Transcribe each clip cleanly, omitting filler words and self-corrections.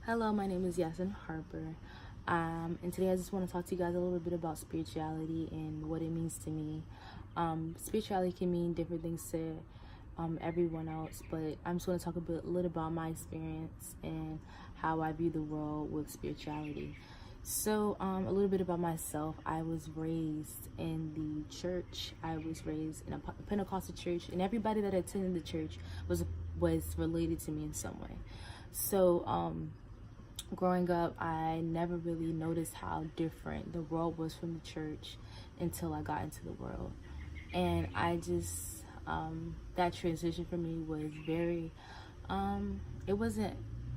Hello, my name is Yasin Harper. And today I just want to talk to you guys a little bit about spirituality and what it means to me. Spirituality can mean different things to everyone else, but I'm just going to talk a little about my experience and how I view the world with spirituality. So, a little bit about myself. I was raised in the church. I was raised in a Pentecostal church, and everybody that attended the church was related to me in some way. So, growing up, I never really noticed how different the world was from the church until I got into the world. And I just, that transition for me was very, it wasn't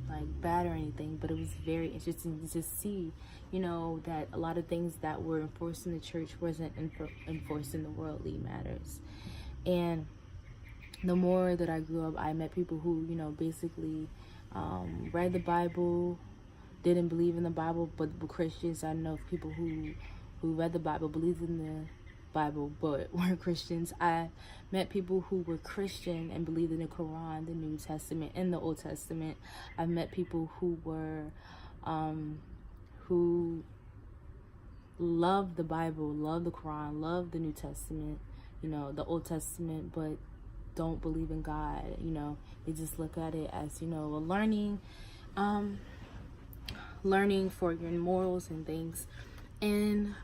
like bad or anything, but it was very interesting to just see, that a lot of things that were enforced in the church wasn't enforced in the worldly matters. And the more that I grew up, I met people who, basically read the Bible, didn't believe in the Bible, but were Christians. I know of people who read the Bible, believed in the Bible, but weren't Christians. I met people who were Christian and believed in the Quran, the New Testament, and the Old Testament. I've met people who were, who loved the Bible, loved the Quran, loved the New Testament, the Old Testament, but don't believe in God. They just look at it as, a learning for your morals and things. And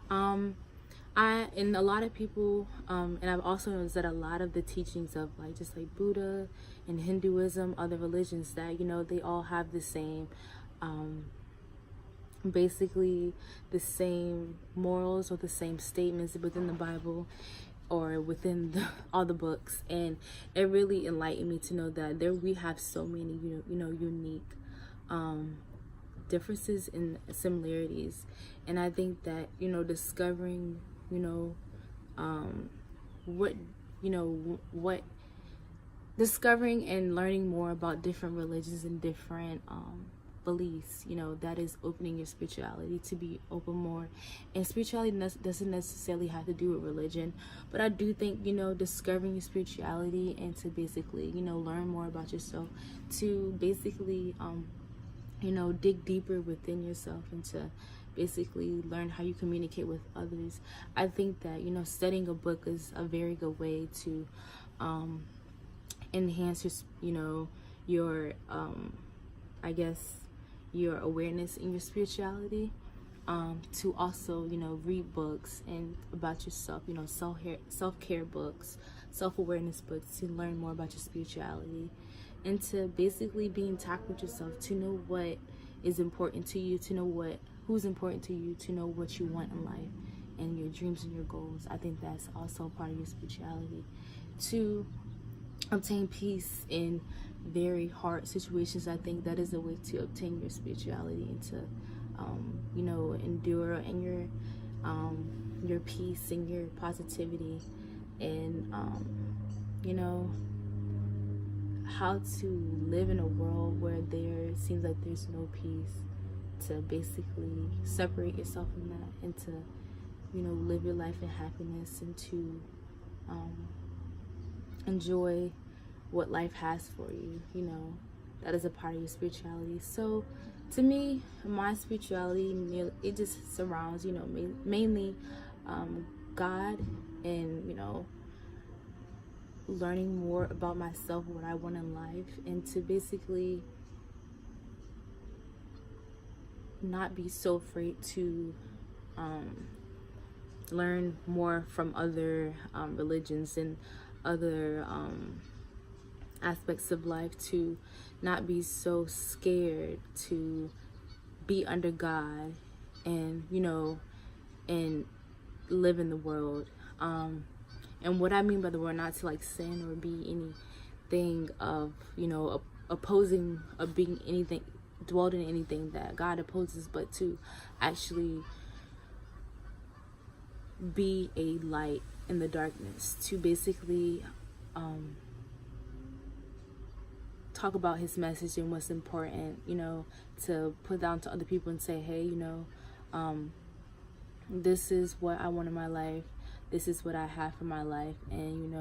and a lot of people, and I've also noticed that a lot of the teachings of just like Buddha and Hinduism, other religions, that they all have the same, basically the same morals or the same statements within the Bible or within all the books. And it really enlightened me to know that we have so many unique differences and similarities. And I think that discovering what discovering and learning more about different religions and different beliefs, that is opening your spirituality to be open more. And spirituality doesn't necessarily have to do with religion, but I do think discovering your spirituality and to basically learn more about yourself, to basically dig deeper within yourself, and to basically learn how you communicate with others. I think that studying a book is a very good way to enhance your I guess your awareness in your spirituality, to also read books and about yourself, self-care books, self-awareness books, to learn more about your spirituality, and to basically be intact with yourself, to know what is important to you, to know who's important to you, to know what you want in life and your dreams and your goals. I think that's also part of your spirituality. To obtain peace in very hard situations, I think that is a way to obtain your spirituality, and to endure, and your peace and your positivity, and how to live in a world where there seems like there's no peace, to basically separate yourself from that, and to live your life in happiness, and to enjoy what life has for you. That is a part of your spirituality. So to me, my spirituality, it just surrounds mainly God, and learning more about myself, what I want in life, and to basically not be so afraid to learn more from other religions and other aspects of life, to not be so scared to be under God, and and live in the world. And what I mean by the word, not to sin or be anything of opposing, of being anything, dwelled in anything that God opposes, but to actually be a light in the darkness, to basically talk about his message and what's important, to put down to other people and say, hey, this is what I want in my life, this is what I have for my life, and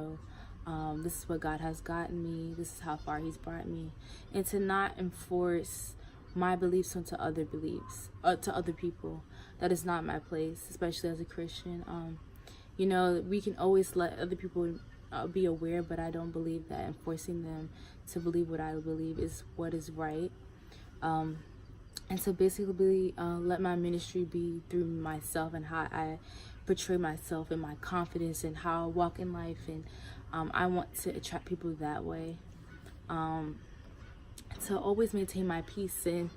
this is what God has gotten me, this is how far he's brought me. And to not enforce my beliefs onto other beliefs, to other people. That is not my place, especially as a Christian. You know, we can always let other people be aware, but I don't believe that enforcing them to believe what I believe is what is right. And so basically, let my ministry be through myself and how I portray myself and my confidence and how I walk in life. And I want to attract people that way. To always maintain my peace and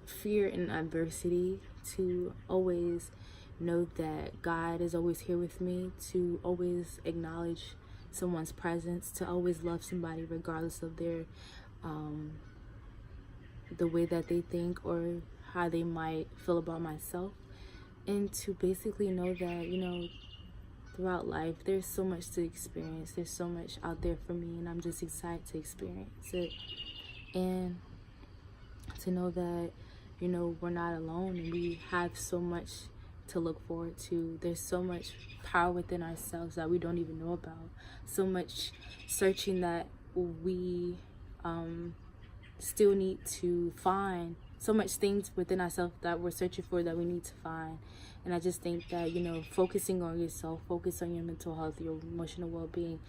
fear and adversity, to always know that God is always here with me, to always acknowledge someone's presence, to always love somebody regardless of their the way that they think or how they might feel about myself, and to basically know that, you know, throughout life there's so much to experience, there's so much out there for me, and I'm just excited to experience it, and to know that, you know, we're not alone and we have so much to look forward to. There's so much power within ourselves that we don't even know about, so much searching that we still need to find, so much things within ourselves that we're searching for that we need to find. And I just think that, you know, focusing on yourself, focus on your mental health, your emotional well-being,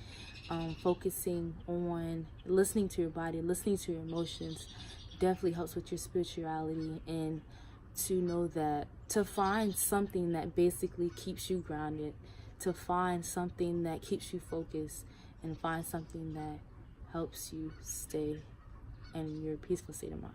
focusing on listening to your body, listening to your emotions, definitely helps with your spirituality. And to know that, to find something that basically keeps you grounded, to find something that keeps you focused, and find something that helps you stay in your peaceful state of mind.